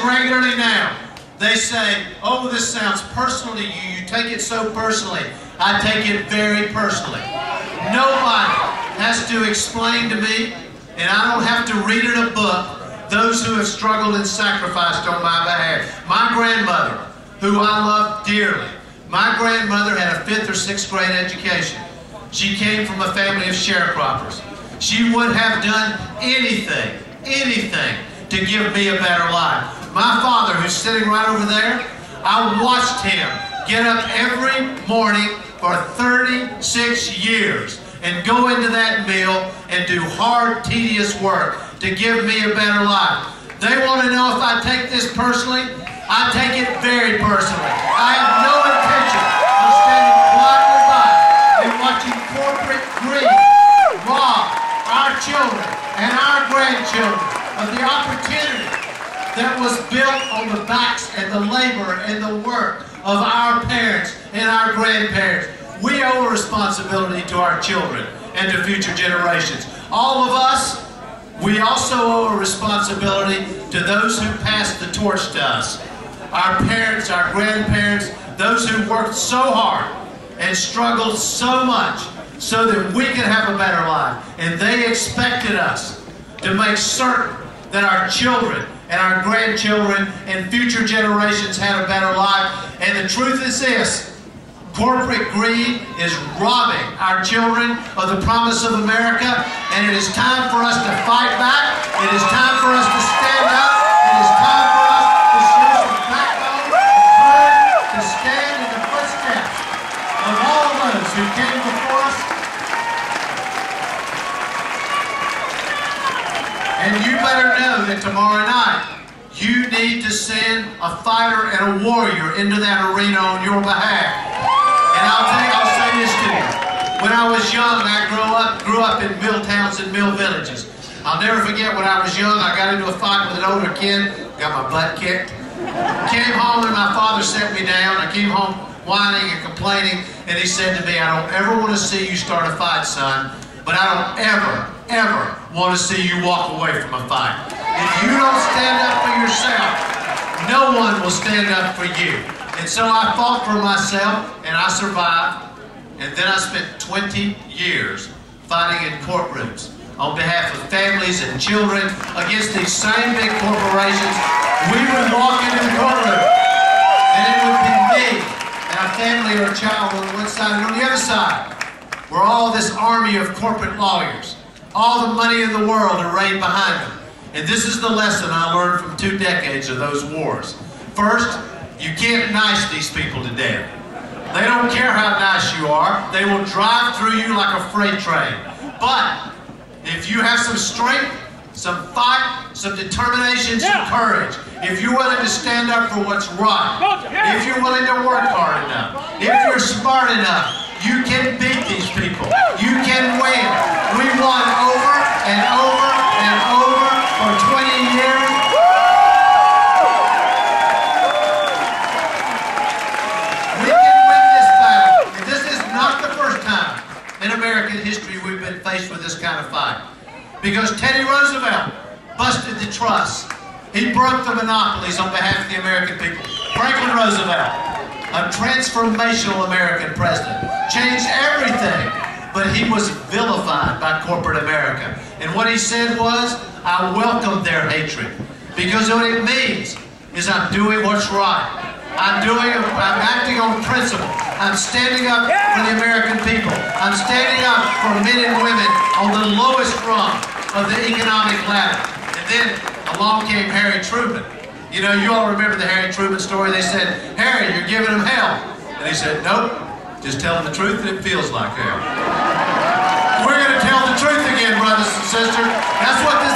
regularly now. They say, oh, this sounds personal to you. You take it so personally. I take it very personally. Nobody has to explain to me, and I don't have to read in a book, those who have struggled and sacrificed on my behalf. My grandmother, who I love dearly, my grandmother had a 5th or 6th grade education. She came from a family of sharecroppers. She would have done anything to give me a better life. My father, who's sitting right over there, I watched him get up every morning for 36 years and go into that mill and do hard, tedious work to give me a better life. They want to know if I take this personally. I take it very personally. I have no intention of standing quietly by and watching corporate greed rob our children and our grandchildren of the opportunity that was built on the backs and the labor and the work of our parents and our grandparents. We owe a responsibility to our children and to future generations. All of us, we also owe a responsibility to those who passed the torch to us. Our parents, our grandparents, those who worked so hard and struggled so much so that we could have a better life. And they expected us to make certain that our children and our grandchildren and future generations had a better life. And the truth is this: corporate greed is robbing our children of the promise of America, and it is time for us to fight back. It is time for us to stand up. It is time for us to show some backbone and courage to stand in the footsteps of all those who came before us. And you better know that tomorrow night you need to send a fighter and a warrior into that arena on your behalf. And I'll say this to you. When I was young, I grew up in mill towns and mill villages. I'll never forget when I was young, I got into a fight with an older kid, got my butt kicked. Came home and my father set me down. I came home whining and complaining, and he said to me, I don't ever want to see you start a fight, son, but I don't ever want to see you walk away from a fight. If you don't stand up for yourself, no one will stand up for you. And so I fought for myself, and I survived. And then I spent 20 years fighting in courtrooms on behalf of families and children against these same big corporations. We would walk into the courtroom, and it would be me and a family or a child on one side, and on the other side were all this army of corporate lawyers. All the money in the world arrayed behind them. And this is the lesson I learned from 2 decades of those wars. First, you can't nice these people to death. They don't care how nice you are. They will drive through you like a freight train. But if you have some strength, some fight, some determination, some courage, if you're willing to stand up for what's right, if you're willing to work hard enough, if you're smart enough, you can beat these people. You can win. We won over and over and over for 20 years. We can win this battle. And this is not the first time in American history we've been faced with this kind of fight. Because Teddy Roosevelt busted the trusts. He broke the monopolies on behalf of the American people. Franklin Roosevelt, a transformational American president, changed everything, but he was vilified by corporate America. And what he said was, I welcome their hatred, because what it means is I'm doing what's right. I'm acting on principle. I'm standing up for the American people. I'm standing up for men and women on the lowest rung of the economic ladder. And then along came Harry Truman. You know, you all remember the Harry Truman story. They said, Harry, you're giving them hell. And he said, nope, just tell them the truth and it feels like hell. We're going to tell the truth again, brothers and sisters. That's what this